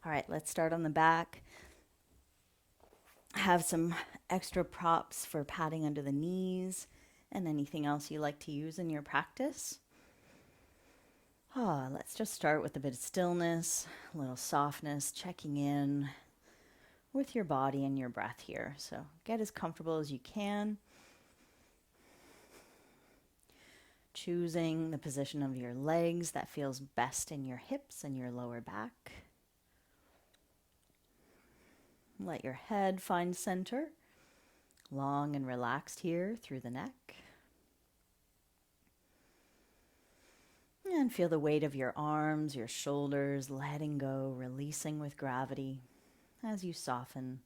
All right, let's start on the back. Have some extra props for padding under the knees and anything else you like to use in your practice. Let's just start with a bit of stillness, a little softness, checking in with your body and your breath here. So get as comfortable as you can. Choosing the position of your legs that feels best in your hips and your lower back. Let your head find center, long and relaxed here through the neck. And feel the weight of your arms, your shoulders, letting go, releasing with gravity as you soften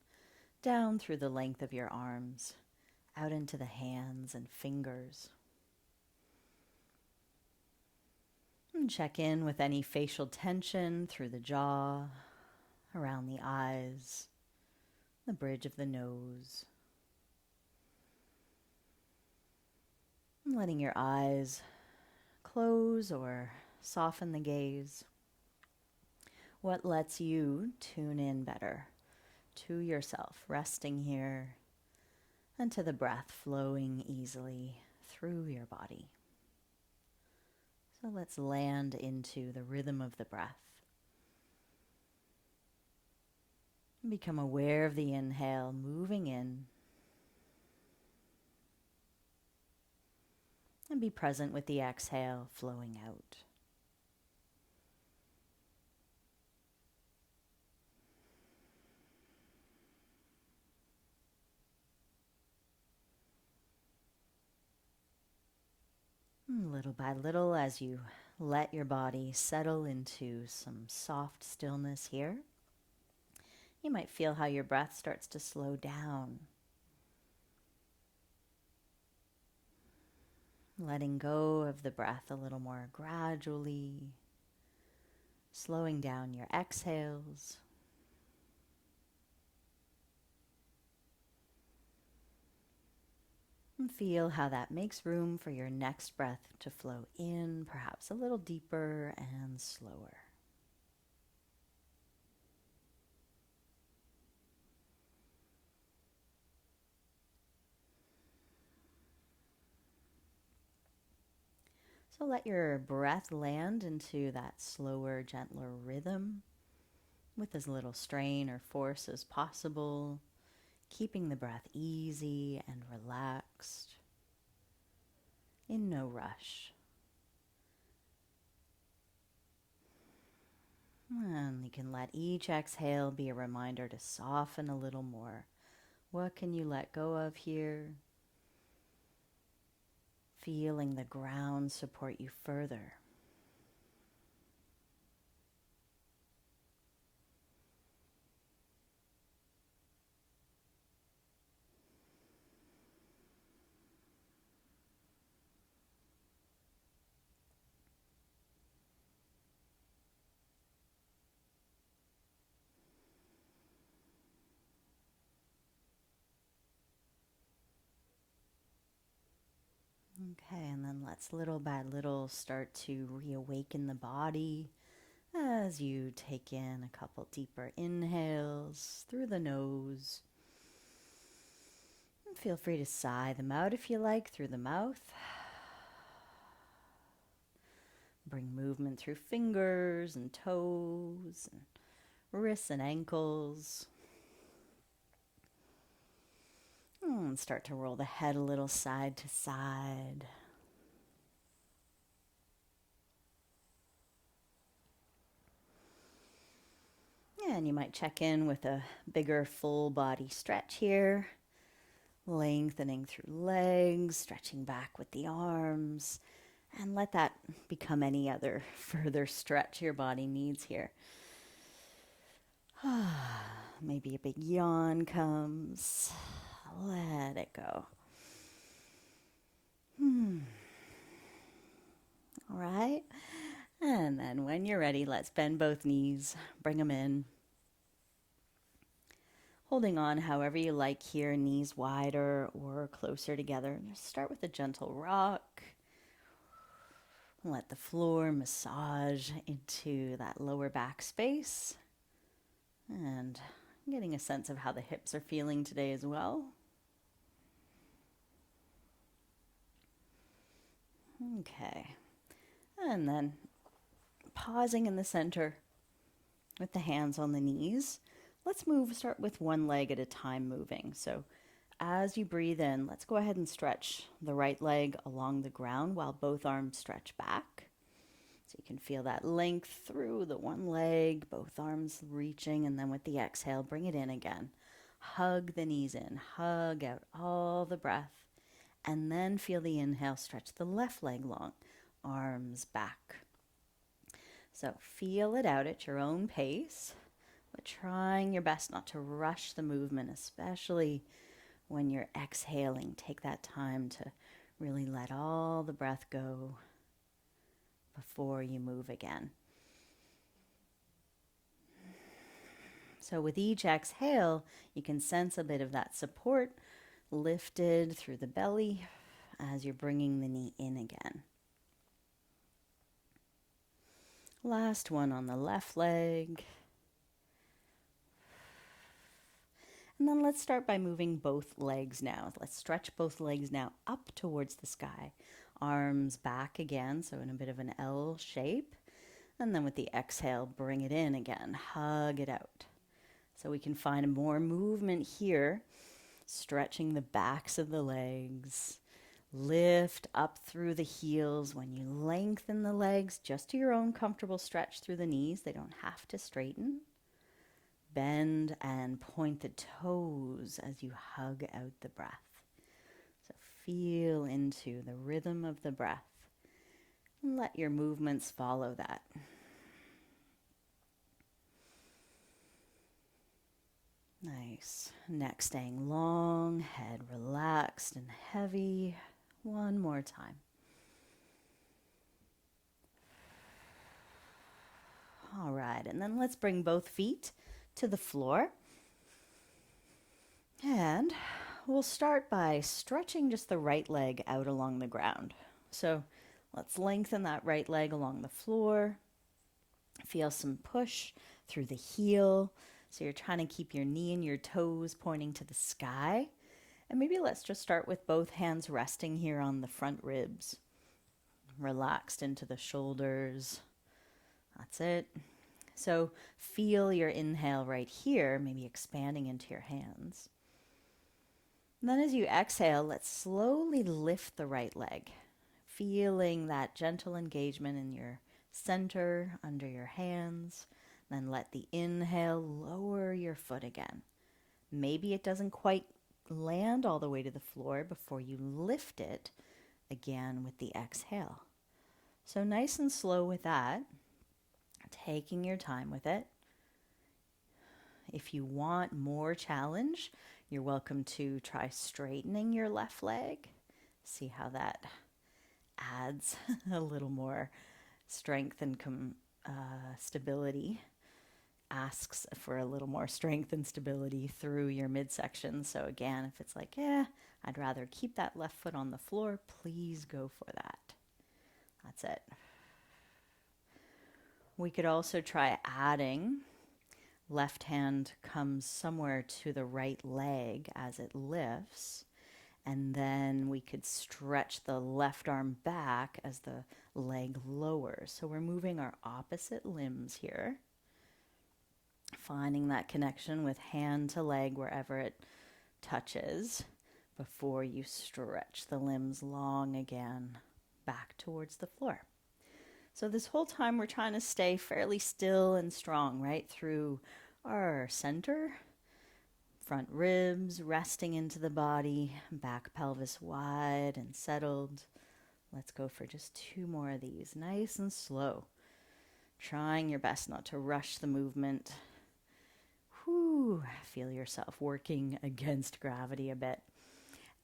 down through the length of your arms, out into the hands and fingers. And check in with any facial tension through the jaw, around the eyes, the bridge of the nose. And letting your eyes close or soften the gaze. What lets you tune in better to yourself, resting here, and to the breath flowing easily through your body. So let's land into the rhythm of the breath. Become aware of the inhale moving in, and be present with the exhale flowing out. Little by little, as you let your body settle into some soft stillness here, you might feel how your breath starts to slow down. Letting go of the breath a little more gradually, slowing down your exhales. And feel how that makes room for your next breath to flow in, perhaps a little deeper and slower. So let your breath land into that slower, gentler rhythm with as little strain or force as possible, keeping the breath easy and relaxed, in no rush. And you can let each exhale be a reminder to soften a little more. What can you let go of here? Feeling the ground support you further. Okay, and then let's little by little start to reawaken the body as you take in a couple deeper inhales through the nose. And feel free to sigh them out if you like through the mouth. Bring movement through fingers and toes and wrists and ankles. And start to roll the head a little side to side. And you might check in with a bigger full body stretch here. Lengthening through legs, stretching back with the arms. And let that become any other further stretch your body needs here. Maybe a big yawn comes. Let it go. All right. And then when you're ready, let's bend both knees. Bring them in. Holding on however you like here, knees wider or closer together. Just start with a gentle rock. Let the floor massage into that lower back space. And getting a sense of how the hips are feeling today as well. Okay. And then pausing in the center with the hands on the knees. Let's start with one leg at a time moving. So as you breathe in, let's go ahead and stretch the right leg along the ground while both arms stretch back. So you can feel that length through the one leg, both arms reaching, and then with the exhale, bring it in again. Hug the knees in, hug out all the breath, and then feel the inhale, stretch the left leg long, arms back. So feel it out at your own pace, but trying your best not to rush the movement, especially when you're exhaling. Take that time to really let all the breath go before you move again. So with each exhale, you can sense a bit of that support lifted through the belly as you're bringing the knee in again. Last one on the left leg. And then let's start by moving both legs now. Let's stretch both legs now up towards the sky. Arms back again, so in a bit of an L shape. And then with the exhale, bring it in again. Hug it out. So we can find more movement here, stretching the backs of the legs. Lift up through the heels. When you lengthen the legs, just to your own comfortable stretch through the knees. They don't have to straighten. Bend and point the toes as you hug out the breath. So feel into the rhythm of the breath and let your movements follow that. Nice. Neck staying long, head relaxed and heavy. One more time. All right, and then let's bring both feet to the floor. And we'll start by stretching just the right leg out along the ground. So let's lengthen that right leg along the floor. Feel some push through the heel. So you're trying to keep your knee and your toes pointing to the sky. And maybe let's just start with both hands resting here on the front ribs. Relaxed into the shoulders. That's it. So feel your inhale right here, maybe expanding into your hands. And then as you exhale, let's slowly lift the right leg, feeling that gentle engagement in your center under your hands. Then let the inhale lower your foot again. Maybe it doesn't quite land all the way to the floor before you lift it again with the exhale. So nice and slow with that, taking your time with it. If you want more challenge, you're welcome to try straightening your left leg. See how that adds a little more strength and stability. Asks for a little more strength and stability through your midsection. So again, if it's like, I'd rather keep that left foot on the floor, please go for that. That's it. We could also try adding. Left hand comes somewhere to the right leg as it lifts. And then we could stretch the left arm back as the leg lowers. So we're moving our opposite limbs here. Finding that connection with hand to leg wherever it touches before you stretch the limbs long again back towards the floor. So this whole time we're trying to stay fairly still and strong, right? Through our center, front ribs resting into the body, back pelvis wide and settled. Let's go for just 2 more of these, nice and slow. Trying your best not to rush the movement. Feel yourself working against gravity a bit.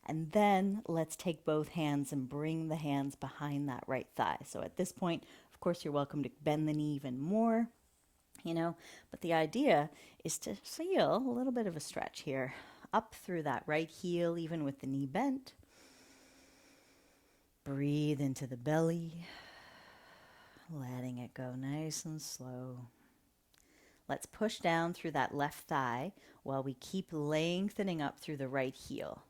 And then let's take both hands and bring the hands behind that right thigh. So at this point, of course, you're welcome to bend the knee even more, but the idea is to feel a little bit of a stretch here, up through that right heel, even with the knee bent. Breathe into the belly, letting it go nice and slow. Let's push down through that left thigh while we keep lengthening up through the right heel.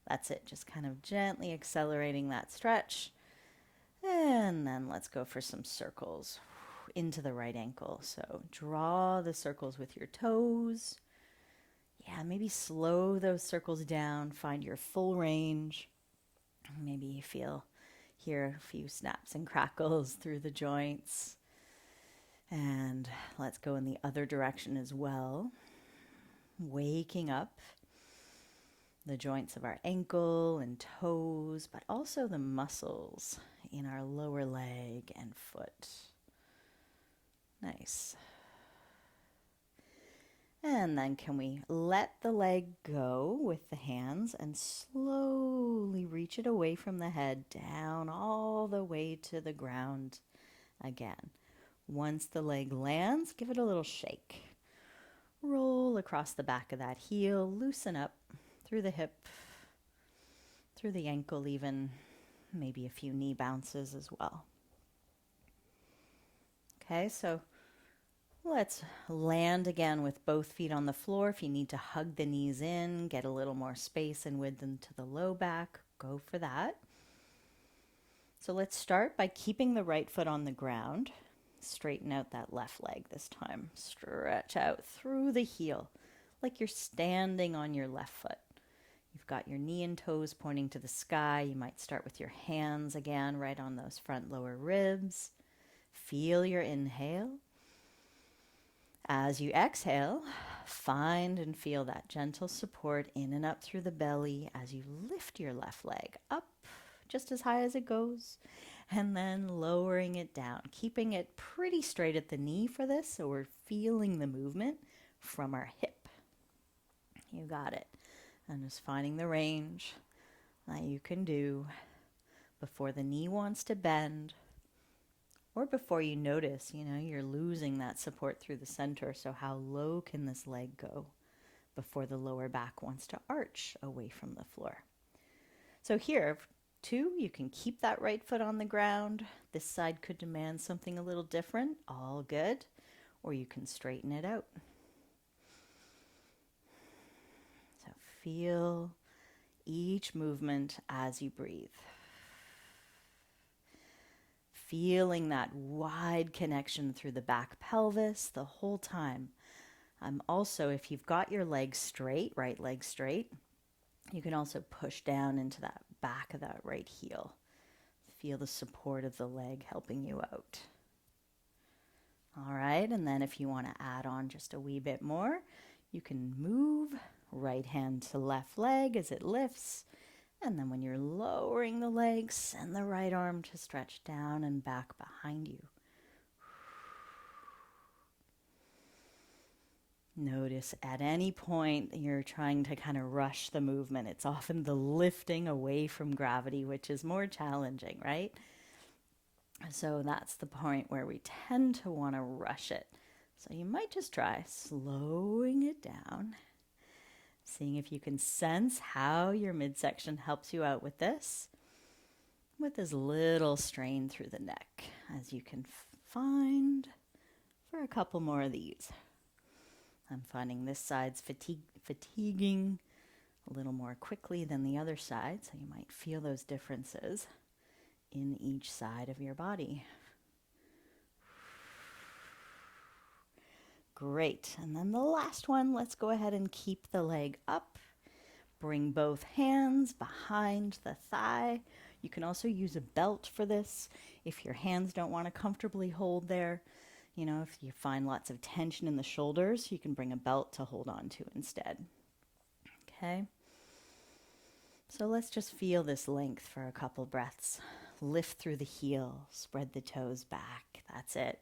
That's it, just kind of gently accelerating that stretch. And then let's go for some circles into the right ankle. So draw the circles with your toes. Yeah, maybe slow those circles down, find your full range. Maybe you hear a few snaps and crackles through the joints. And let's go in the other direction as well. Waking up the joints of our ankle and toes, but also the muscles in our lower leg and foot. Nice. And then can we let the leg go with the hands and slowly reach it away from the head down all the way to the ground again. Once the leg lands, give it a little shake. Roll across the back of that heel, loosen up through the hip, through the ankle even, maybe a few knee bounces as well. Okay, so let's land again with both feet on the floor. If you need to hug the knees in, get a little more space and width into the low back, go for that. So let's start by keeping the right foot on the ground. Straighten out that left leg this time. Stretch out through the heel like you're standing on your left foot. You've got your knee and toes pointing to the sky. You might start with your hands again right on those front lower ribs. Feel your inhale. As you exhale, find and feel that gentle support in and up through the belly as you lift your left leg up just as high as it goes, and then lowering it down, keeping it pretty straight at the knee for this, so we're feeling the movement from our hip. You got it. And just finding the range that you can do before the knee wants to bend, or before you notice, you're losing that support through the center. So how low can this leg go before the lower back wants to arch away from the floor? So here, two, you can keep that right foot on the ground. This side could demand something a little different, all good, or you can straighten it out. So feel each movement as you breathe. Feeling that wide connection through the back pelvis the whole time. Also, if you've got your legs straight, right leg straight, you can also push down into that back of that right heel. Feel the support of the leg helping you out. All right, and then if you want to add on just a wee bit more, you can move right hand to left leg as it lifts. And then when you're lowering the leg, send the right arm to stretch down and back behind you. Notice at any point you're trying to kind of rush the movement. It's often the lifting away from gravity, which is more challenging, right? So that's the point where we tend to want to rush it. So you might just try slowing it down, seeing if you can sense how your midsection helps you out with this little strain through the neck, as you can find for a couple more of these. I'm finding this side's fatiguing a little more quickly than the other side, so you might feel those differences in each side of your body. Great. And then the last one, let's go ahead and keep the leg up. Bring both hands behind the thigh. You can also use a belt for this if your hands don't want to comfortably hold there. If you find lots of tension in the shoulders, you can bring a belt to hold on to instead. Okay? So let's just feel this length for a couple breaths. Lift through the heel, spread the toes back. That's it.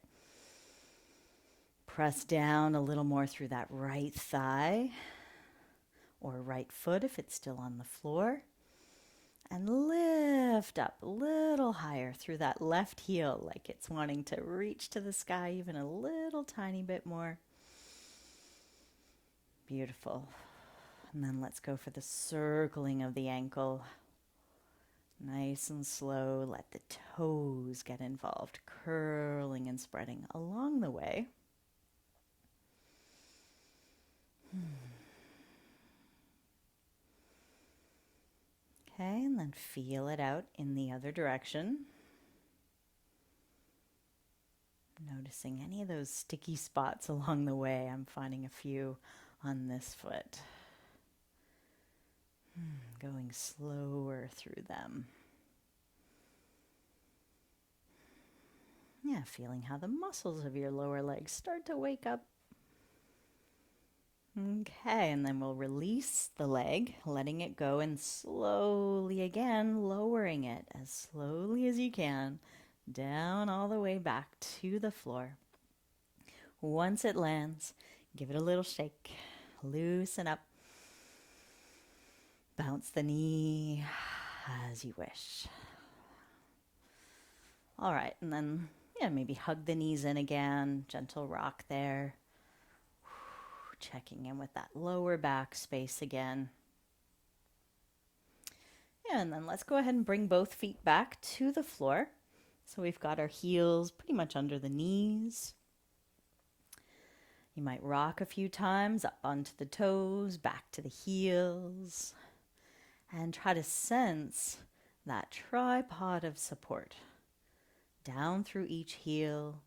Press down a little more through that right thigh or right foot if it's still on the floor. And lift up a little higher through that left heel like it's wanting to reach to the sky even a little tiny bit more. Beautiful. And then let's go for the circling of the ankle. Nice and slow. Let the toes get involved, curling and spreading along the way. then feel it out in the other direction. Noticing any of those sticky spots along the way. I'm finding a few on this foot. Going slower through them. Yeah, feeling how the muscles of your lower legs start to wake up. Okay, and then we'll release the leg, letting it go, and slowly again lowering it as slowly as you can down all the way back to the floor. Once it lands, give it a little shake, loosen up, bounce the knee as you wish. All right, and then maybe hug the knees in again, gentle rock there. Checking in with that lower back space again. Yeah, and then let's go ahead and bring both feet back to the floor. So we've got our heels pretty much under the knees. You might rock a few times up onto the toes, back to the heels, and try to sense that tripod of support. Down through each heel,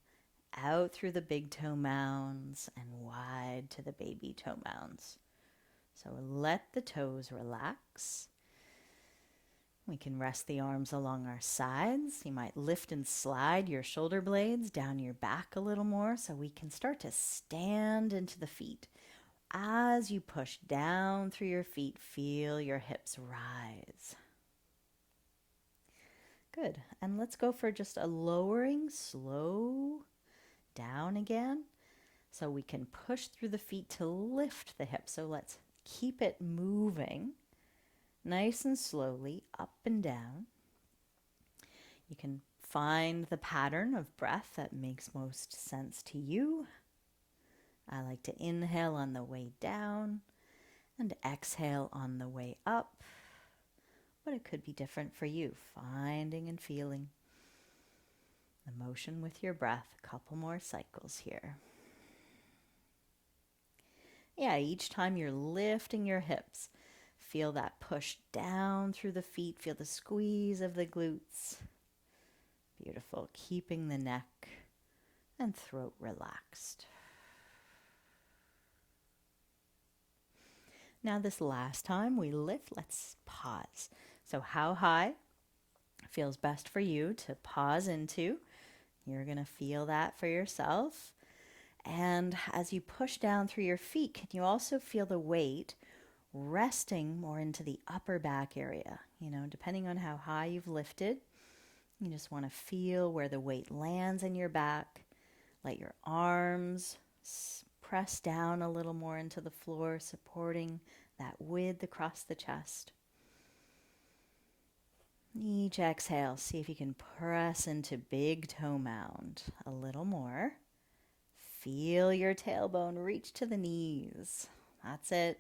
out through the big toe mounds, and wide to the baby toe mounds. So let the toes relax. We can rest the arms along our sides. You might lift and slide your shoulder blades down your back a little more so we can start to stand into the feet. As you push down through your feet, feel your hips rise. Good. And let's go for just a lowering, slow down again. So we can push through the feet to lift the hips. So let's keep it moving nice and slowly up and down. You can find the pattern of breath that makes most sense to you. I like to inhale on the way down and exhale on the way up. But it could be different for you, finding and feeling the motion with your breath. A couple more cycles here. Yeah, each time you're lifting your hips, feel that push down through the feet. Feel the squeeze of the glutes. Beautiful. Keeping the neck and throat relaxed. Now this last time we lift, let's pause. So how high feels best for you to pause into? You're going to feel that for yourself. And as you push down through your feet, can you also feel the weight resting more into the upper back area? Depending on how high you've lifted, you just want to feel where the weight lands in your back. Let your arms press down a little more into the floor, supporting that width across the chest. Each exhale, see if you can press into big toe mound a little more. Feel your tailbone reach to the knees. That's it.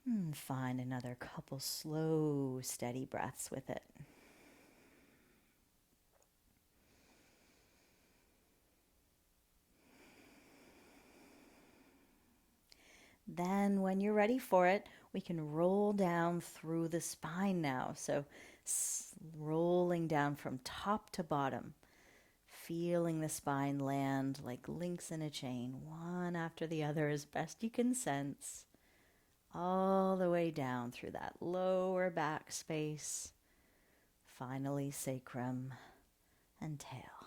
And find another couple slow, steady breaths with it. Then when you're ready for it, we can roll down through the spine now. So rolling down from top to bottom, feeling the spine land like links in a chain, one after the other as best you can sense, all the way down through that lower back space, finally sacrum and tail.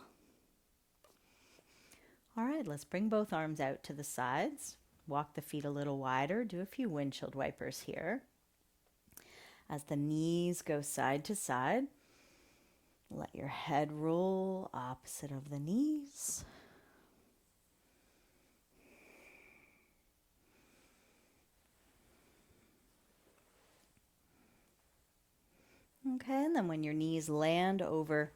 All right, let's bring both arms out to the sides. Walk the feet a little wider. Do a few windshield wipers here. As the knees go side to side, let your head roll opposite of the knees. Okay, and then when your knees land over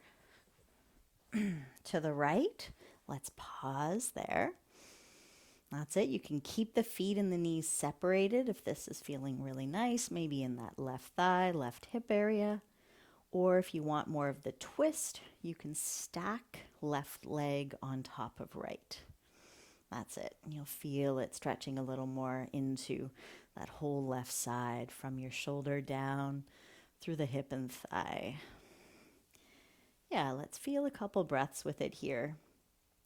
to the right, let's pause there. That's it. You can keep the feet and the knees separated if this is feeling really nice, maybe in that left thigh, left hip area. Or if you want more of the twist, you can stack left leg on top of right. That's it. You'll feel it stretching a little more into that whole left side from your shoulder down through the hip and thigh. Yeah, let's feel a couple breaths with it here.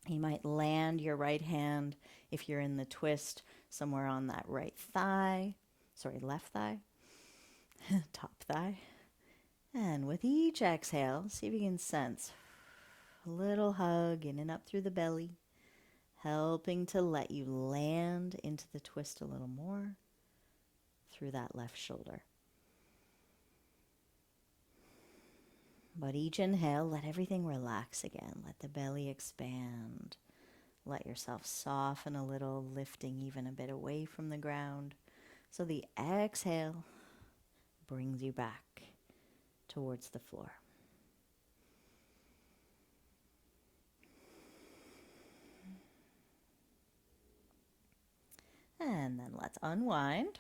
You might land your right hand, if you're in the twist, somewhere on that right thigh. Sorry, left thigh. Top thigh. And with each exhale, see if you can sense a little hug in and up through the belly, helping to let you land into the twist a little more through that left shoulder. But each inhale, let everything relax again. Let the belly expand. Let yourself soften a little, lifting even a bit away from the ground. So the exhale brings you back towards the floor. And then let's unwind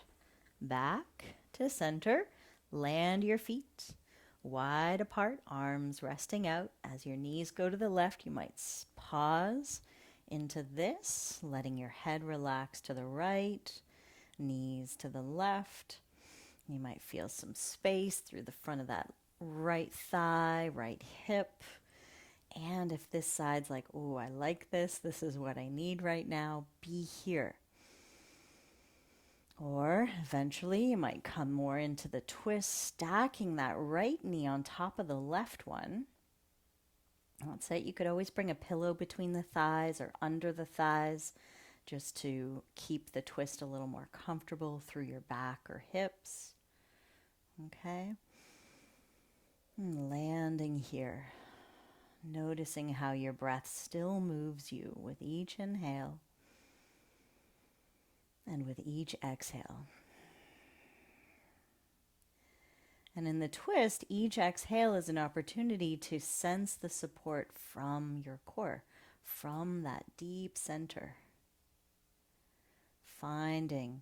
back to center. Land your feet wide apart, arms resting out. As your knees go to the left, you might pause into this, letting your head relax to the right, knees to the left. You might feel some space through the front of that right thigh, right hip. And if this side's like, oh, I like this is what I need right now, be here. Or eventually you might come more into the twist, stacking that right knee on top of the left one. That's it. You could always bring a pillow between the thighs or under the thighs just to keep the twist a little more comfortable through your back or hips. Okay. And landing here. Noticing how your breath still moves you with each inhale and with each exhale. And in the twist, each exhale is an opportunity to sense the support from your core, from that deep center. Finding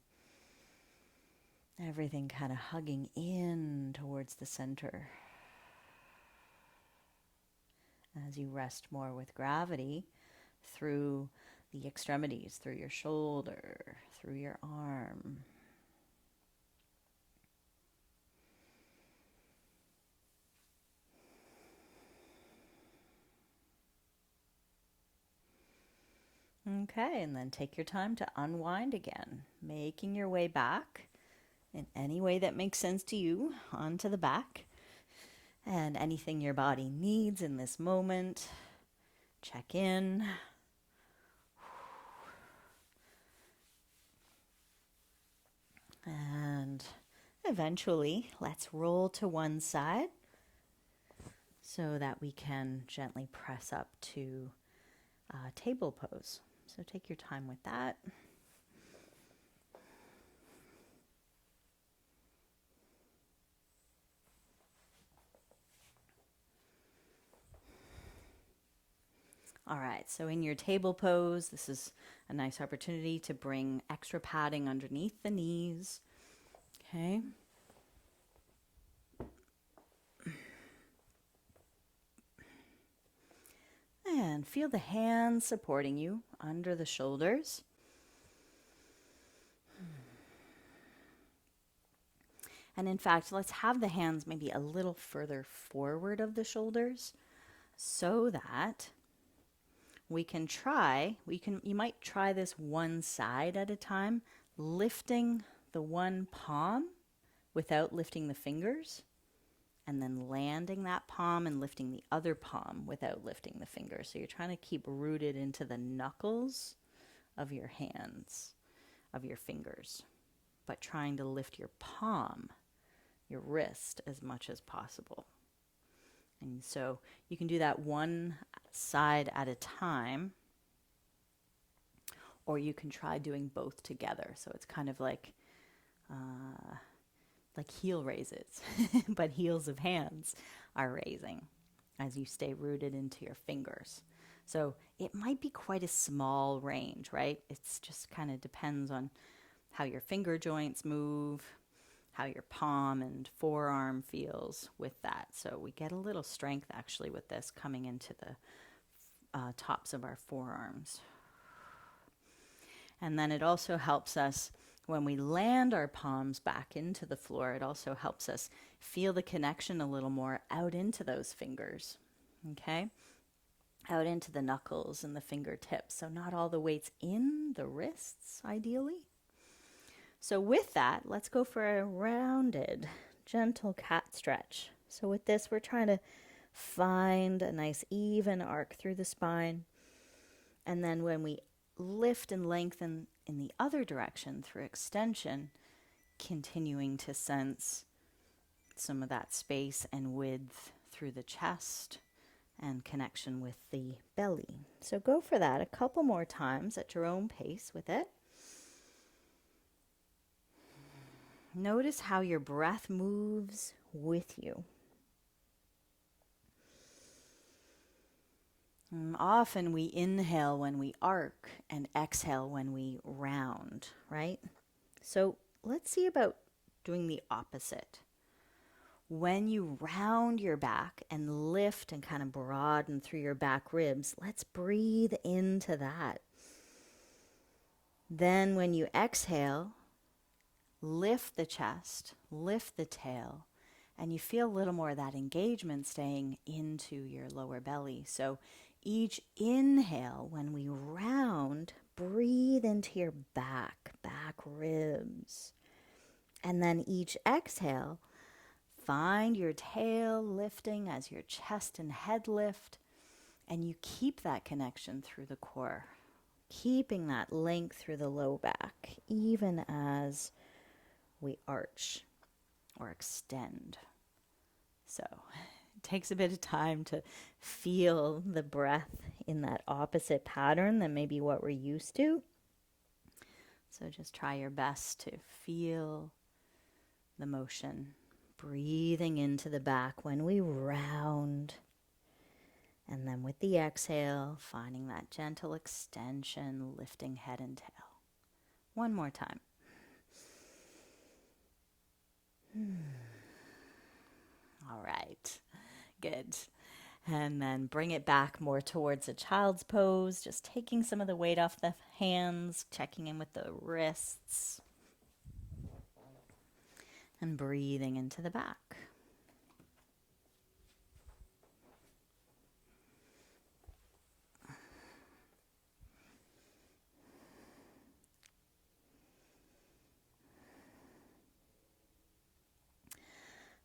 everything kind of hugging in towards the center. As you rest more with gravity through the extremities, through your shoulder, through your arm. Okay, and then take your time to unwind again, making your way back in any way that makes sense to you onto the back. And anything your body needs in this moment, check in. And eventually, let's roll to one side so that we can gently press up to table pose. So take your time with that. All right, so in your table pose, this is a nice opportunity to bring extra padding underneath the knees. Okay. And feel the hands supporting you under the shoulders. And in fact, let's have the hands maybe a little further forward of the shoulders so that we can try, you might try this one side at a time, lifting the one palm without lifting the fingers, and then landing that palm and lifting the other palm without lifting the fingers. So you're trying to keep rooted into the knuckles of your hands, of your fingers, but trying to lift your palm, your wrist, as much as possible. And so you can do that one side at a time, or you can try doing both together. So it's kind of like heel raises, but heels of hands are raising as you stay rooted into your fingers. So it might be quite a small range, right? It's just kind of depends on how your finger joints move, how your palm and forearm feels with that. So we get a little strength actually with this coming into the tops of our forearms. And then it also helps us when we land our palms back into the floor, it also helps us feel the connection a little more out into those fingers, okay? Out into the knuckles and the fingertips. So not all the weight's in the wrists, ideally. So with that, let's go for a rounded, gentle cat stretch. So with this, we're trying to find a nice even arc through the spine. And then when we lift and lengthen in the other direction through extension, continuing to sense some of that space and width through the chest and connection with the belly. So go for that a couple more times at your own pace with it. Notice how your breath moves with you. Often we inhale when we arc and exhale when we round, right? So let's see about doing the opposite. When you round your back and lift and kind of broaden through your back ribs, let's breathe into that. Then when you exhale, lift the chest, lift the tail, and you feel a little more of that engagement staying into your lower belly. So each inhale, when we round, breathe into your back ribs. And then each exhale, find your tail lifting as your chest and head lift, and you keep that connection through the core, keeping that length through the low back, even as we arch or extend. So it takes a bit of time to feel the breath in that opposite pattern than maybe what we're used to. So just try your best to feel the motion, breathing into the back when we round. And then with the exhale, finding that gentle extension, lifting head and tail. One more time. All right, good. And then bring it back more towards a child's pose, just taking some of the weight off the hands, checking in with the wrists, and breathing into the back.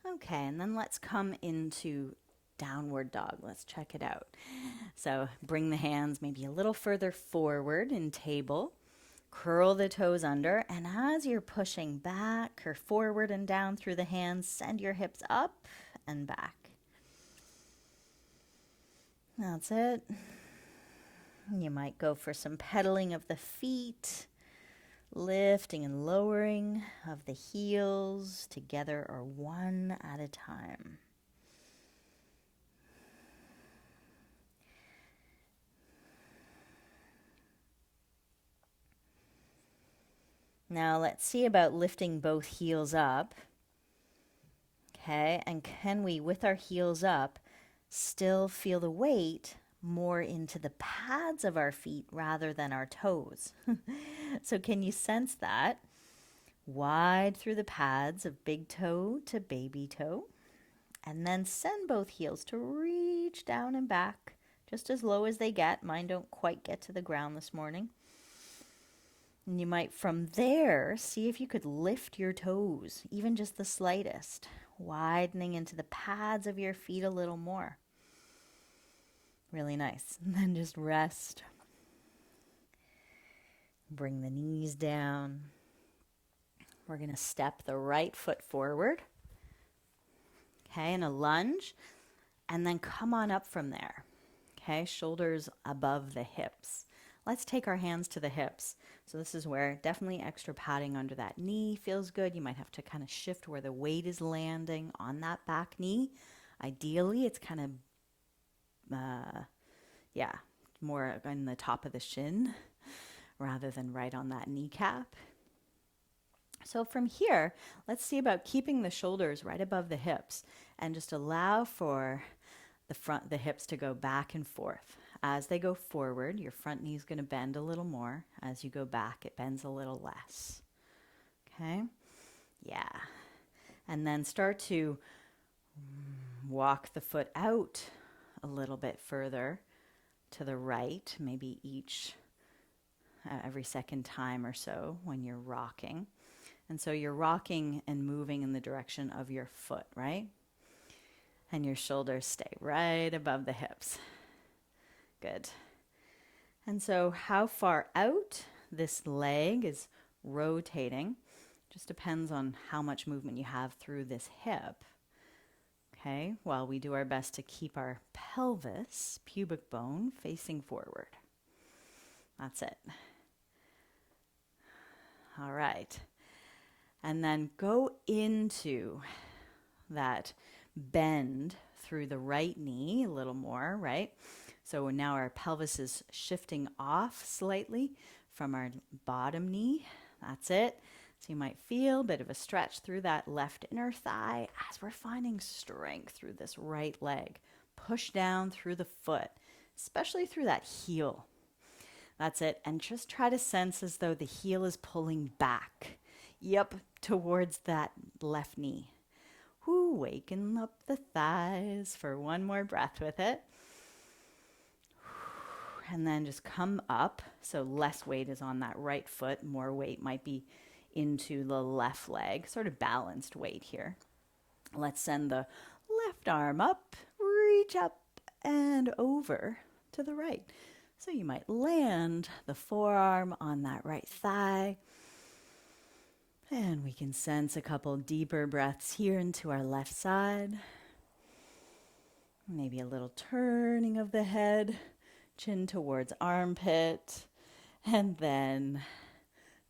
Okay, and then let's come into downward dog. Let's check it out. So bring the hands maybe a little further forward in table. Curl the toes under, and as you're pushing back or forward and down through the hands, send your hips up and back. That's it. You might go for some pedaling of the feet, lifting and lowering of the heels together or one at a time. Now let's see about lifting both heels up. Okay, and can we, with our heels up, still feel the weight more into the pads of our feet rather than our toes? So can you sense that? Wide through the pads of big toe to baby toe. And then send both heels to reach down and back, just as low as they get. Mine don't quite get to the ground this morning. And you might, from there, see if you could lift your toes, even just the slightest, widening into the pads of your feet a little more. Really nice. And then just rest. Bring the knees down. We're going to step the right foot forward. Okay, in a lunge. And then come on up from there. Okay, shoulders above the hips. Let's take our hands to the hips. So this is where definitely extra padding under that knee feels good. You might have to kind of shift where the weight is landing on that back knee. Ideally, it's kind of, more on the top of the shin rather than right on that kneecap. So from here, let's see about keeping the shoulders right above the hips and just allow for the hips to go back and forth as they go forward, your front knee is going to bend a little more. As you go back, it bends a little less. Okay? Yeah. And then start to walk the foot out a little bit further to the right, maybe every second time or so when you're rocking. And so you're rocking and moving in the direction of your foot, right? And your shoulders stay right above the hips. Good. And so how far out this leg is rotating just depends on how much movement you have through this hip. Okay, while we do our best to keep our pelvis, pubic bone, facing forward. That's it. All right. And then go into that bend through the right knee a little more, right? So now our pelvis is shifting off slightly from our bottom knee. That's it. So you might feel a bit of a stretch through that left inner thigh as we're finding strength through this right leg. Push down through the foot, especially through that heel. That's it. And just try to sense as though the heel is pulling back. Yep, towards that left knee. Whoo, waking up the thighs for one more breath with it. And then just come up. So less weight is on that right foot. More weight might be into the left leg. Sort of balanced weight here. Let's send the left arm up, reach up and over to the right. So you might land the forearm on that right thigh. And we can sense a couple deeper breaths here into our left side. Maybe a little turning of the head, chin towards armpit, and then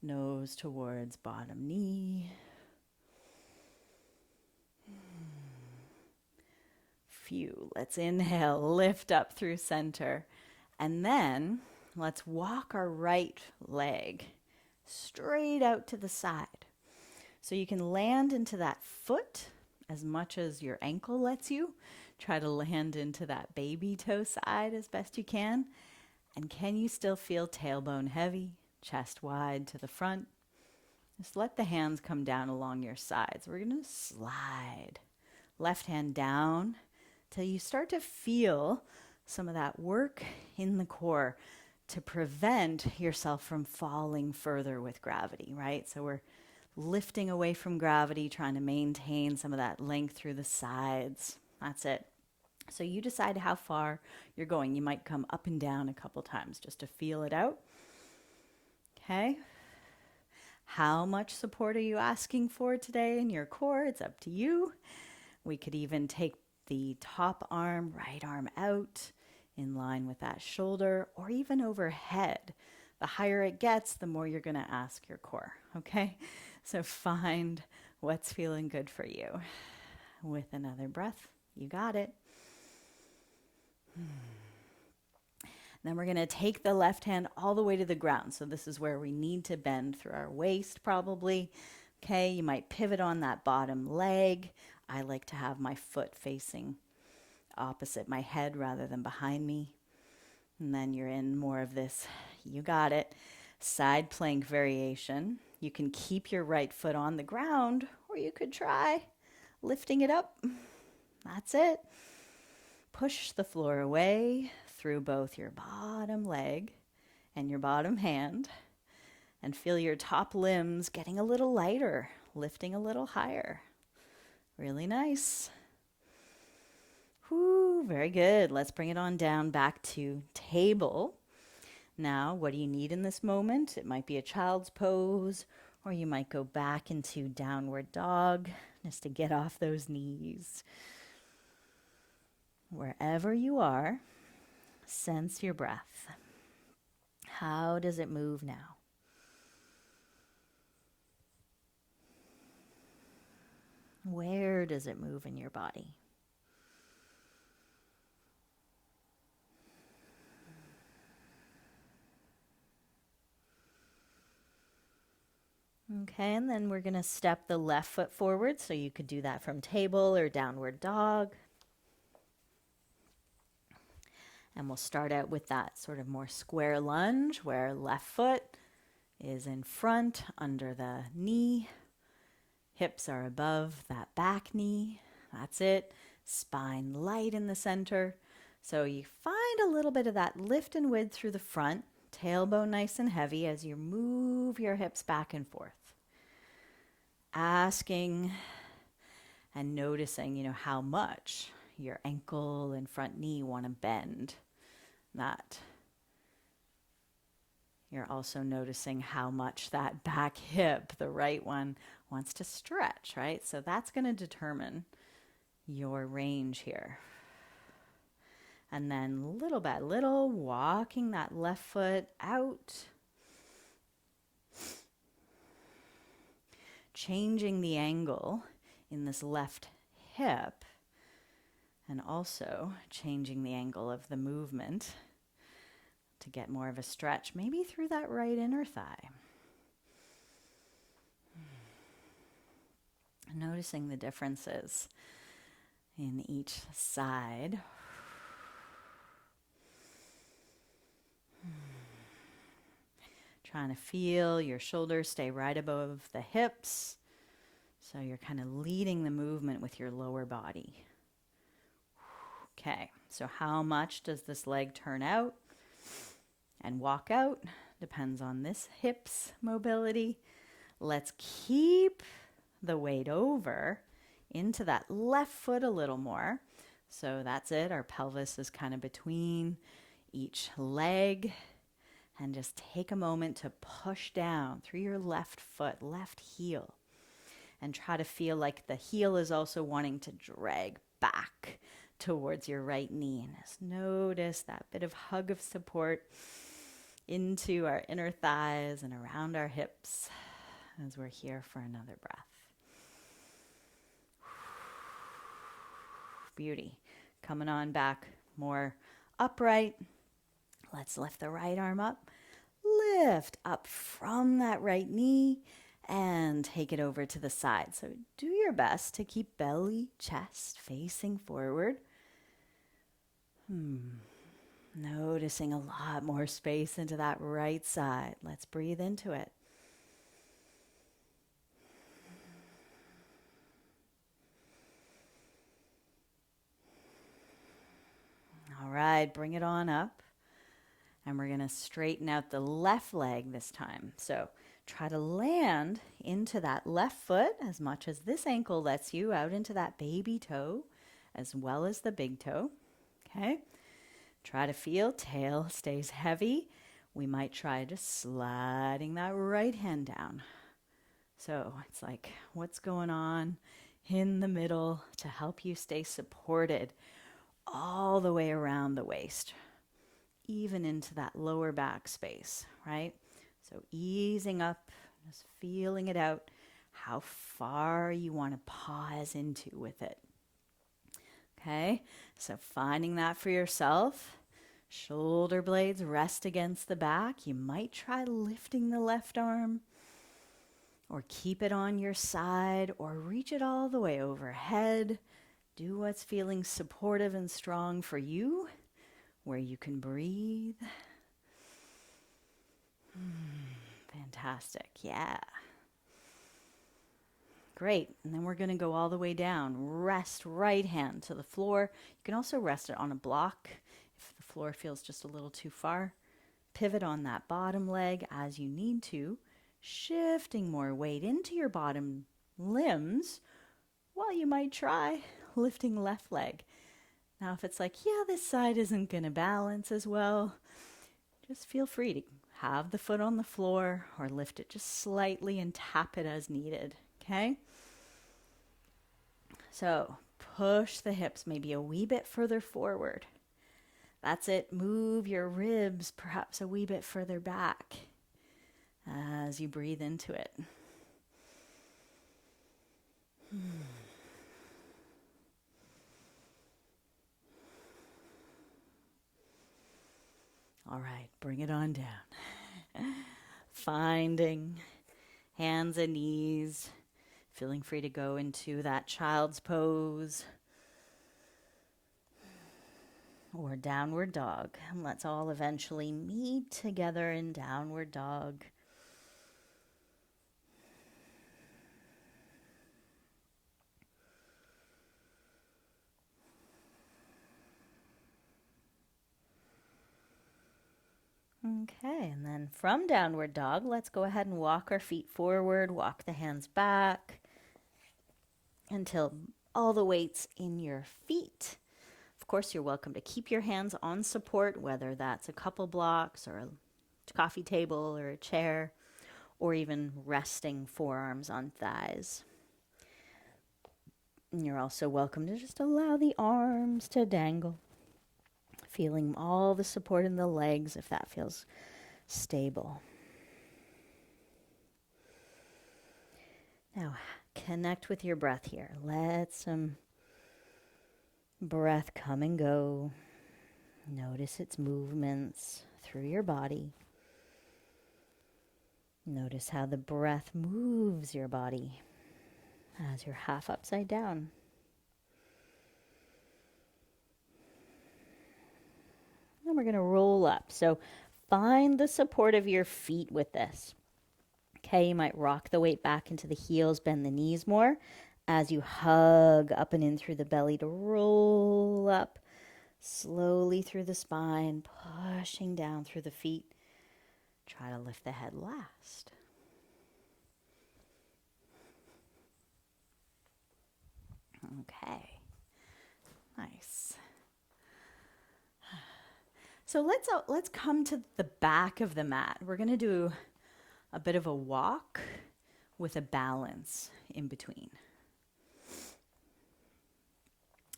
nose towards bottom knee. Phew. Let's inhale, lift up through center. And then let's walk our right leg straight out to the side. So you can land into that foot as much as your ankle lets you. Try to land into that baby toe side as best you can. And can you still feel tailbone heavy, chest wide to the front? Just let the hands come down along your sides. We're going to slide left hand down till you start to feel some of that work in the core to prevent yourself from falling further with gravity, right? So we're lifting away from gravity, trying to maintain some of that length through the sides. That's it. So you decide how far you're going. You might come up and down a couple times just to feel it out. Okay. How much support are you asking for today in your core? It's up to you. We could even take the top arm, right arm out in line with that shoulder or even overhead. The higher it gets, the more you're going to ask your core, okay? So find what's feeling good for you. With another breath, you got it. Then we're going to take the left hand all the way to the ground. So this is where we need to bend through our waist probably. Okay, you might pivot on that bottom leg. I like to have my foot facing opposite my head rather than behind me. And then you're in more of this, you got it, side plank variation. You can keep your right foot on the ground, or you could try lifting it up. That's it. Push the floor away through both your bottom leg and your bottom hand, and feel your top limbs getting a little lighter, lifting a little higher. Really nice. Whew, very good. Let's bring it on down back to table. Now, what do you need in this moment? It might be a child's pose, or you might go back into downward dog just to get off those knees. Wherever you are, sense your breath. How does it move now? Where does it move in your body? Okay, and then we're going to step the left foot forward, so you could do that from table or downward dog. And we'll start out with that sort of more square lunge where left foot is in front under the knee. Hips are above that back knee. That's it. Spine light in the center. So you find a little bit of that lift and width through the front, tailbone nice and heavy as you move your hips back and forth. Asking and noticing, how much your ankle and front knee want to bend. That you're also noticing how much that back hip, the right one, wants to stretch, right? So that's going to determine your range here. And then little by little, walking that left foot out. Changing the angle in this left hip. And also changing the angle of the movement to get more of a stretch, maybe through that right inner thigh. Noticing the differences in each side. Trying to feel your shoulders stay right above the hips. So you're kind of leading the movement with your lower body. Okay, so how much does this leg turn out and walk out? Depends on this hip's mobility. Let's keep the weight over into that left foot a little more. So that's it. Our pelvis is kind of between each leg. And just take a moment to push down through your left foot, left heel. And try to feel like the heel is also wanting to drag back towards your right knee. And just notice that bit of hug of support into our inner thighs and around our hips as we're here for another breath. Beauty. Coming on back more upright. Let's lift the right arm up. Lift up from that right knee and take it over to the side. So do your best to keep belly, chest facing forward. Noticing a lot more space into that right side. Let's breathe into it. All right, bring it on up. And we're going to straighten out the left leg this time. So try to land into that left foot as much as this ankle lets you, out into that baby toe as well as the big toe. Okay. Try to feel tail stays heavy. We might try just sliding that right hand down. So it's like, what's going on in the middle to help you stay supported all the way around the waist, even into that lower back space, right? So easing up, just feeling it out, how far you want to pause into with it. Okay, so finding that for yourself. Shoulder blades rest against the back. You might try lifting the left arm or keep it on your side or reach it all the way overhead. Do what's feeling supportive and strong for you, where you can breathe. Fantastic, yeah. Great, and then we're gonna go all the way down. Rest right hand to the floor. You can also rest it on a block if the floor feels just a little too far. Pivot on that bottom leg as you need to, shifting more weight into your bottom limbs, while you might try lifting left leg. Now, if it's like, yeah, this side isn't going to balance as well, just feel free to have the foot on the floor or lift it just slightly and tap it as needed, okay? So push the hips maybe a wee bit further forward. That's it. Move your ribs perhaps a wee bit further back as you breathe into it. All right, bring it on down. Finding hands and knees, feeling free to go into that child's pose. or downward dog. And let's all eventually meet together in downward dog. Okay, and then from downward dog, let's go ahead and walk our feet forward, walk the hands back until all the weight's in your feet. Of course, you're welcome to keep your hands on support, whether that's a couple blocks or a coffee table or a chair, or even resting forearms on thighs. And you're also welcome to just allow the arms to dangle, feeling all the support in the legs if that feels stable. Now, connect with your breath here. Let some breath come and go. Notice its movements through your body. Notice how the breath moves your body as you're half upside down. And we're going to roll up. So find the support of your feet with this. Okay, you might rock the weight back into the heels, bend the knees more as you hug up and in through the belly to roll up slowly through the spine, pushing down through the feet. Try to lift the head last. Okay, nice. So let's come to the back of the mat. We're going to do a bit of a walk with a balance in between.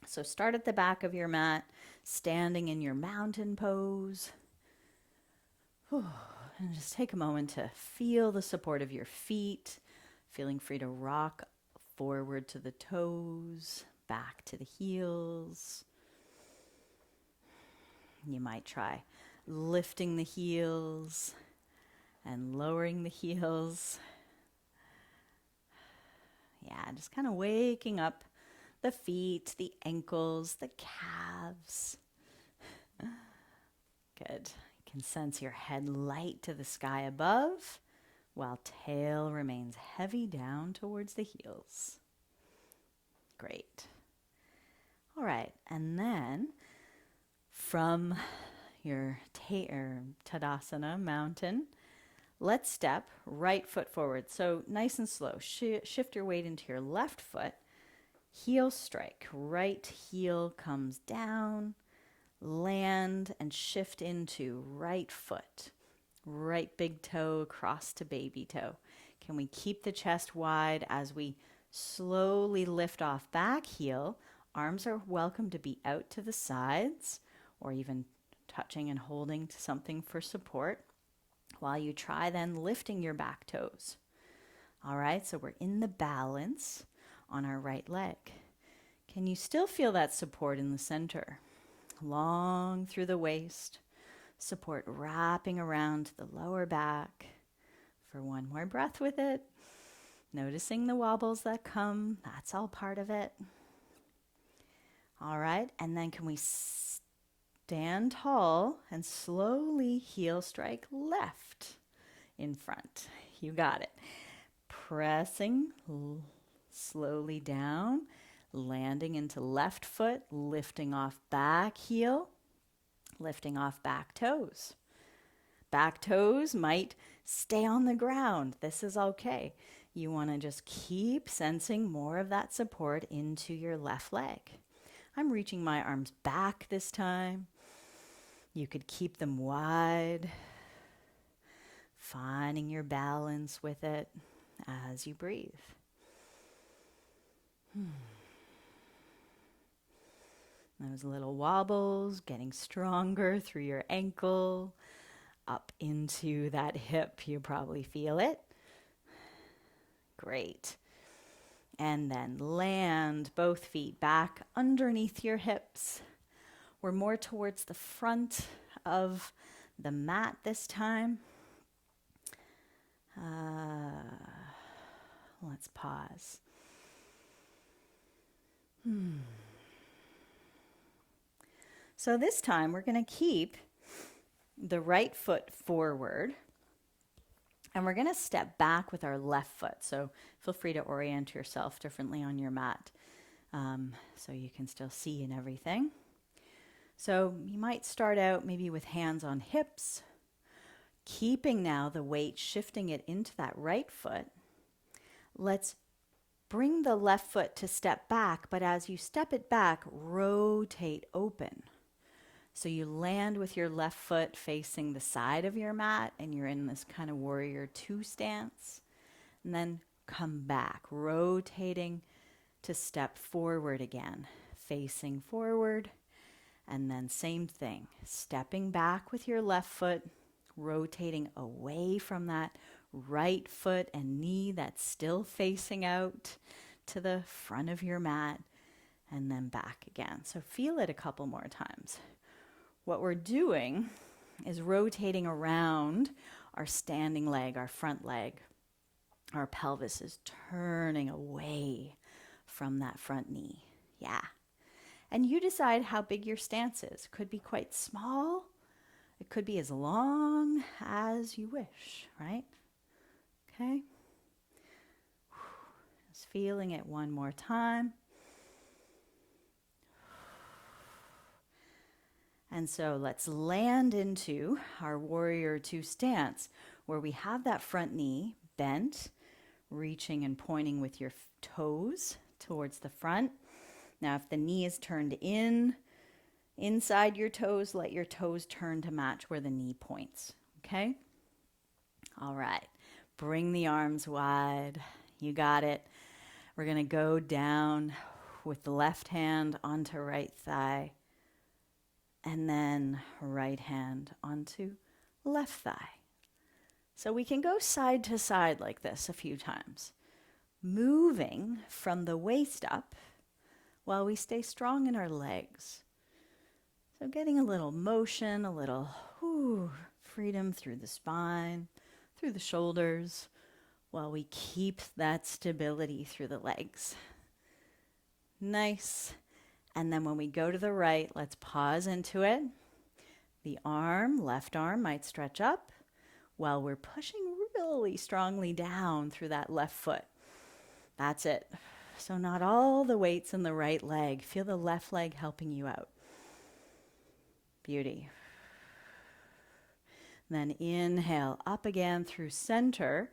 So start at the back of your mat, standing in your mountain pose. And just take a moment to feel the support of your feet, feeling free to rock forward to the toes, back to the heels. You might try lifting the heels and lowering the heels. Yeah, just kind of waking up the feet, the ankles, the calves. Good. You can sense your head light to the sky above while tail remains heavy down towards the heels. Great. All right, and then from your Tadasana mountain, let's step right foot forward. So nice and slow. Shift your weight into your left foot. Heel strike. Right heel comes down. Land and shift into right foot. Right big toe across to baby toe. Can we keep the chest wide as we slowly lift off back heel? Arms are welcome to be out to the sides or even touching and holding to something for support while you try then lifting your back toes. All right, so we're in the balance on our right leg. Can you still feel that support in the center? Long through the waist, support wrapping around the lower back. For one more breath with it, noticing the wobbles that come, that's all part of it. All right, and then can we stand tall and slowly heel strike left in front. You got it. Pressing slowly down, landing into left foot, lifting off back heel, lifting off back toes. Back toes might stay on the ground. This is okay. You want to just keep sensing more of that support into your left leg. I'm reaching my arms back this time. You could keep them wide, finding your balance with it as you breathe. Those little wobbles, getting stronger through your ankle, up into that hip. You probably feel it. Great. And then land both feet back underneath your hips. We're more towards the front of the mat this time. Let's pause. So this time we're going to keep the right foot forward and we're going to step back with our left foot. So feel free to orient yourself differently on your mat so you can still see and everything. So you might start out maybe with hands on hips, keeping now the weight, shifting it into that right foot. Let's bring the left foot to step back, but as you step it back, rotate open. So you land with your left foot facing the side of your mat and you're in this kind of warrior two stance. And then come back, rotating to step forward again, facing forward. And then same thing, stepping back with your left foot, rotating away from that right foot and knee that's still facing out to the front of your mat, and then back again. So feel it a couple more times. What we're doing is rotating around our standing leg, our front leg. Our pelvis is turning away from that front knee. Yeah. And you decide how big your stance is. It could be quite small. It could be as long as you wish, right? Okay. Just feeling it one more time. And so let's land into our warrior two stance where we have that front knee bent, reaching and pointing with your toes towards the front. Now, if the knee is turned inside your toes, let your toes turn to match where the knee points, okay? All right, bring the arms wide. You got it. We're gonna go down with the left hand onto right thigh, and then right hand onto left thigh. So we can go side to side like this a few times, moving from the waist up while we stay strong in our legs. So getting a little motion, a little freedom through the spine, through the shoulders, while we keep that stability through the legs. Nice. And then when we go to the right, let's pause into it. The arm, left arm, might stretch up while we're pushing really strongly down through that left foot. That's it. So not all the weight's in the right leg. Feel the left leg helping you out. Beauty. Then inhale up again through center.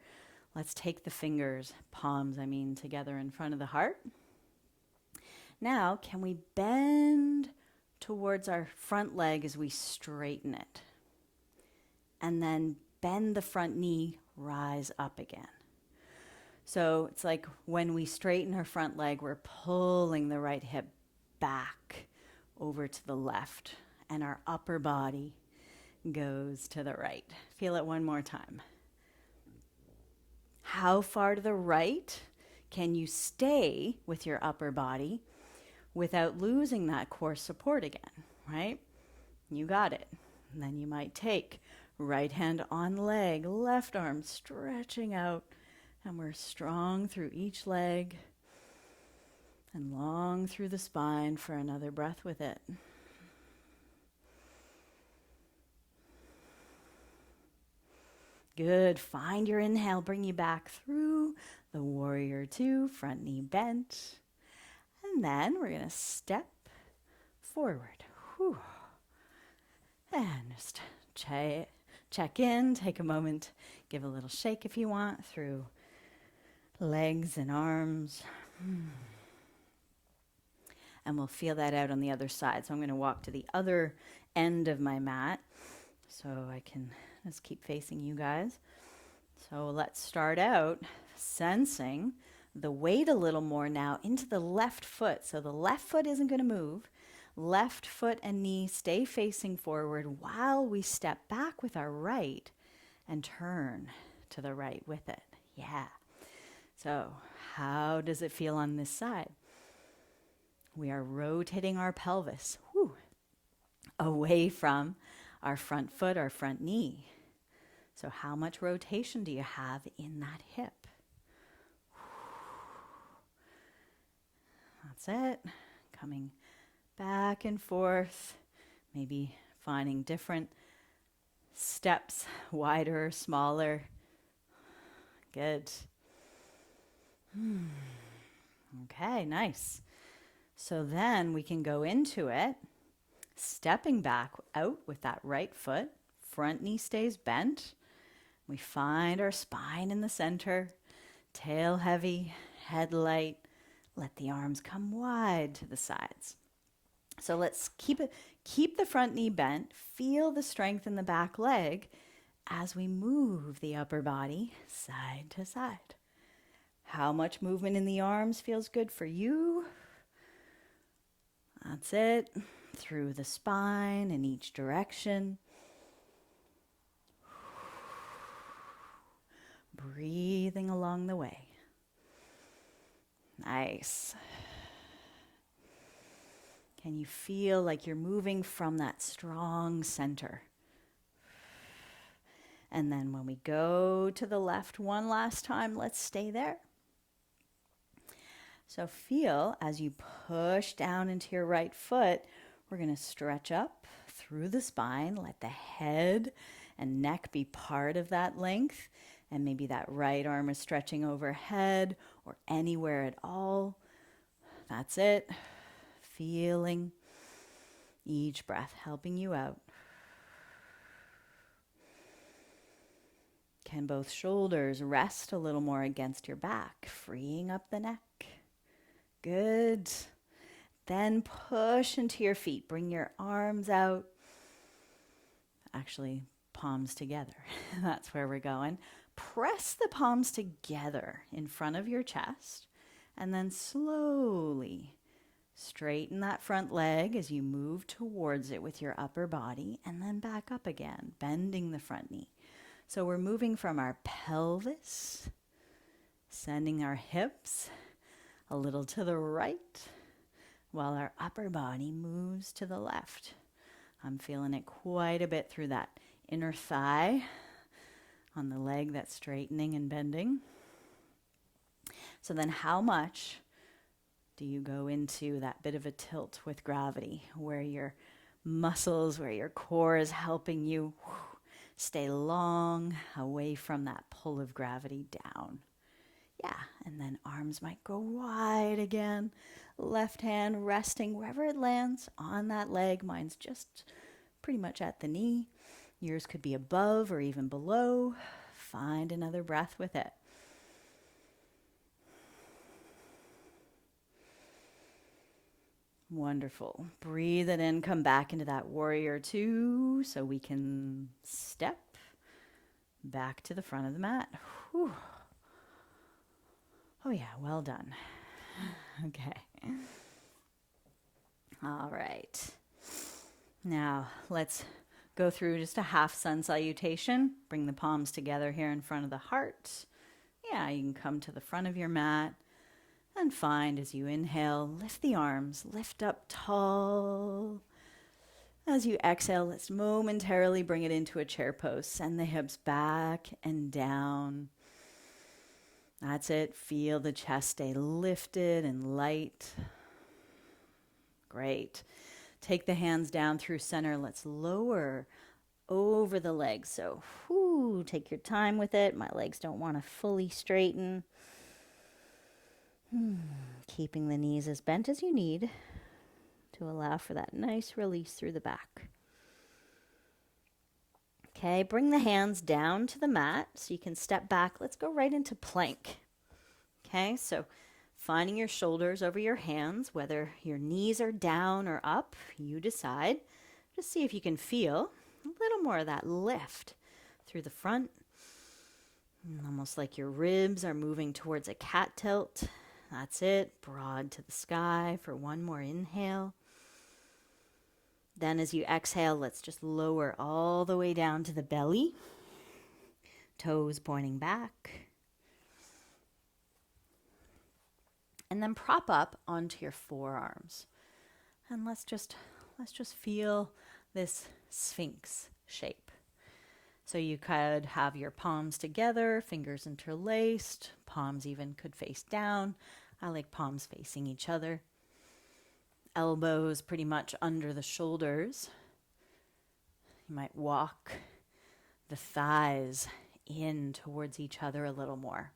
Let's take the fingers, palms, together in front of the heart. Now, can we bend towards our front leg as we straighten it? And then bend the front knee, rise up again. So it's like when we straighten our front leg, we're pulling the right hip back over to the left, and our upper body goes to the right. Feel it one more time. How far to the right can you stay with your upper body without losing that core support again, right? You got it. And then you might take right hand on leg, left arm stretching out, and we're strong through each leg and long through the spine for another breath with it. Good. Find your inhale. Bring you back through the warrior two, front knee bent. And then we're going to step forward. Whew. And just check in. Take a moment. Give a little shake if you want through legs and arms. And we'll feel that out on the other side. So I'm going to walk to the other end of my mat so I can just keep facing you guys. So let's start out sensing the weight a little more now into the left foot. So the left foot isn't going to move. Left foot and knee stay facing forward while we step back with our right and turn to the right with it. Yeah. So how does it feel on this side? We are rotating our pelvis away from our front foot, our front knee. So how much rotation do you have in that hip? That's it. Coming back and forth, Maybe finding different steps, wider, smaller. Good. Okay, nice. So then we can go into it, stepping back out with that right foot. Front knee stays bent. We find our spine in the center, tail heavy, head light. Let the arms come wide to the sides. So let's keep the front knee bent. Feel the strength in the back leg as we move the upper body side to side. How much movement in the arms feels good for you? That's it. Through the spine in each direction. Breathing along the way. Nice. Can you feel like you're moving from that strong center? And then when we go to the left one last time, let's stay there. So feel as you push down into your right foot, we're going to stretch up through the spine. Let the head and neck be part of that length. And maybe that right arm is stretching overhead or anywhere at all. That's it. Feeling each breath helping you out. Can both shoulders rest a little more against your back, freeing up the neck? Good. Then push into your feet. Bring your arms out. Actually, palms together. That's where we're going. Press the palms together in front of your chest. And then slowly straighten that front leg as you move towards it with your upper body. And then back up again, bending the front knee. So we're moving from our pelvis, sending our hips a little to the right, while our upper body moves to the left. I'm feeling it quite a bit through that inner thigh on the leg that's straightening and bending. So then how much do you go into that bit of a tilt with gravity, where your muscles, where your core is helping you stay long away from that pull of gravity down? Yeah, and then arms might go wide again. Left hand resting wherever it lands on that leg. Mine's just pretty much at the knee. Yours could be above or even below. Find another breath with it. Wonderful. Breathe it in. Come back into that warrior two so we can step back to the front of the mat. Whew. Oh yeah, well done. Okay. All right. Now let's go through just a half sun salutation. Bring the palms together here in front of the heart. Yeah, you can come to the front of your mat and find as you inhale, lift the arms, lift up tall. As you exhale, let's momentarily bring it into a chair pose. Send the hips back and down. That's it. Feel the chest stay lifted and light. Great. Take the hands down through center. Let's lower over the legs. So, take your time with it. My legs don't want to fully straighten. Keeping the knees as bent as you need to allow for that nice release through the back. Okay, bring the hands down to the mat so you can step back. Let's go right into plank. Okay, so finding your shoulders over your hands, whether your knees are down or up, you decide. Just see if you can feel a little more of that lift through the front. Almost like your ribs are moving towards a cat tilt. That's it. Broad to the sky for one more inhale. Then as you exhale, let's just lower all the way down to the belly. Toes pointing back. And then prop up onto your forearms. And let's just feel this sphinx shape. So you could have your palms together, fingers interlaced, palms even could face down. I like palms facing each other. Elbows pretty much under the shoulders. You might walk the thighs in towards each other a little more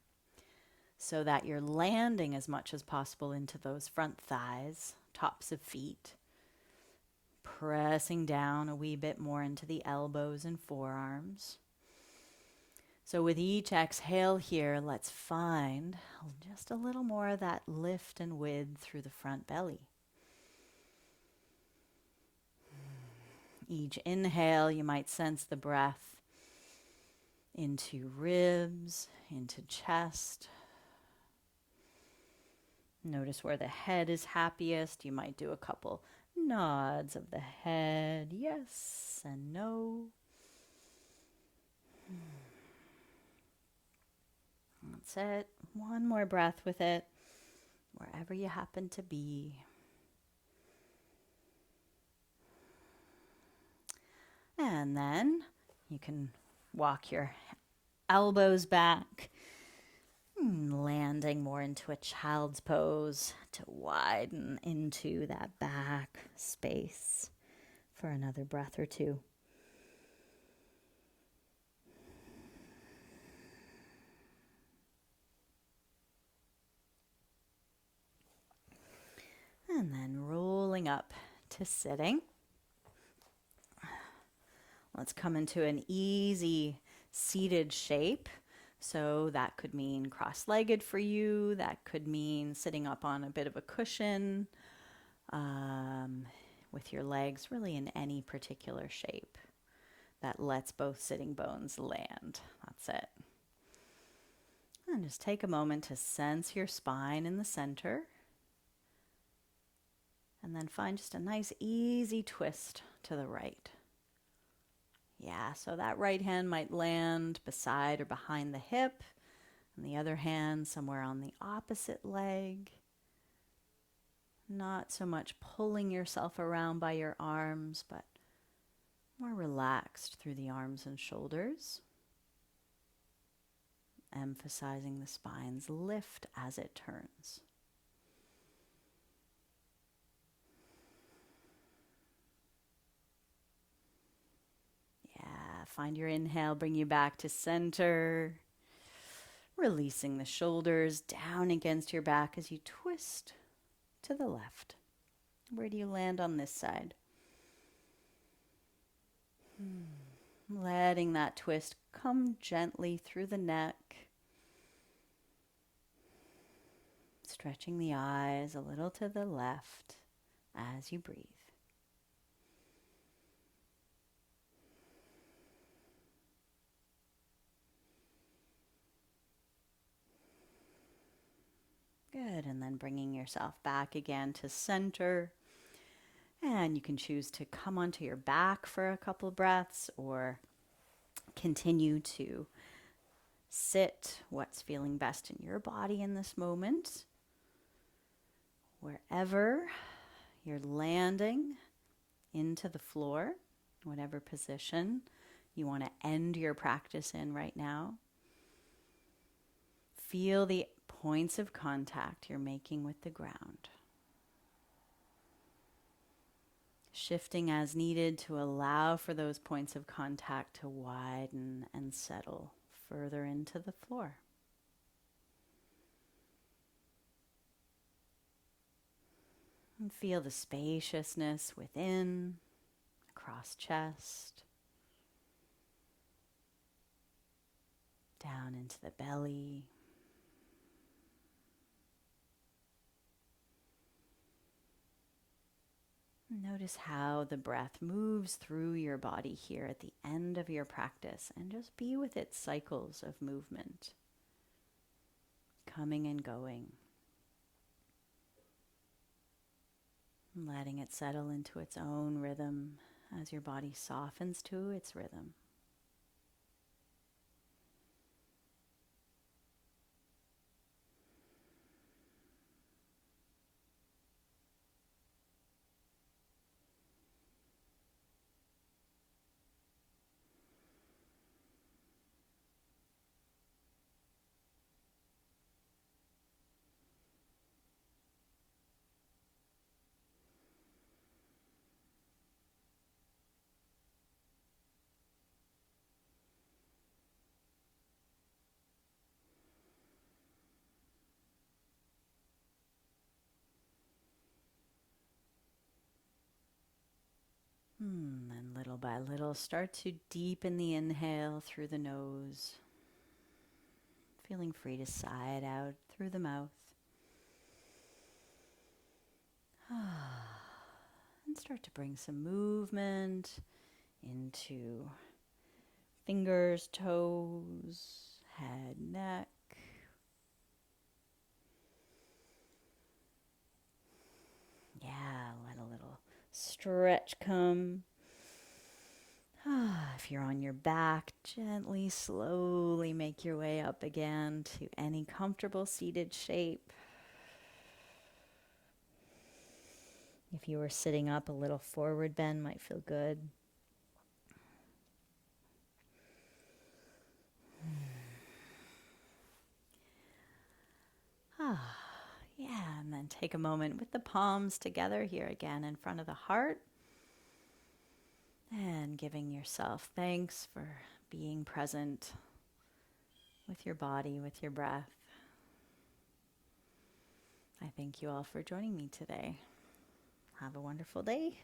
so that you're landing as much as possible into those front thighs, tops of feet, pressing down a wee bit more into the elbows and forearms. So with each exhale here, let's find just a little more of that lift and width through the front belly. Each inhale, you might sense the breath into ribs, into chest. Notice where the head is happiest. You might do a couple nods of the head, yes and no. That's it. One more breath with it, wherever you happen to be. And then you can walk your elbows back, landing more into a child's pose to widen into that back space for another breath or two. And then rolling up to sitting. Let's come into an easy seated shape. So that could mean cross-legged for you. That could mean sitting up on a bit of a cushion with your legs really in any particular shape that lets both sitting bones land. That's it. And just take a moment to sense your spine in the center. And then find just a nice easy twist to the right. Yeah, so that right hand might land beside or behind the hip, and the other hand somewhere on the opposite leg. Not so much pulling yourself around by your arms, but more relaxed through the arms and shoulders. Emphasizing the spine's lift as it turns. Find your inhale, bring you back to center. Releasing the shoulders down against your back as you twist to the left. Where do you land on this side? Letting that twist come gently through the neck. Stretching the eyes a little to the left as you breathe. Good, and then bringing yourself back again to center. And you can choose to come onto your back for a couple breaths or continue to sit what's feeling best in your body in this moment. Wherever you're landing into the floor, whatever position you want to end your practice in right now, feel the points of contact you're making with the ground. Shifting as needed to allow for those points of contact to widen and settle further into the floor. And feel the spaciousness within, across chest, down into the belly. Notice how the breath moves through your body here at the end of your practice, and just be with its cycles of movement, coming and going, letting it settle into its own rhythm as your body softens to its rhythm. little by little, start to deepen the inhale through the nose, feeling free to sigh it out through the mouth. And start to bring some movement into fingers, toes, head, neck. Yeah, let a little stretch come. If you're on your back, gently, slowly make your way up again to any comfortable seated shape. If you were sitting up, a little forward bend might feel good. Yeah, and then take a moment with the palms together here again in front of the heart. And giving yourself thanks for being present with your body, with your breath. I thank you all for joining me today. Have a wonderful day.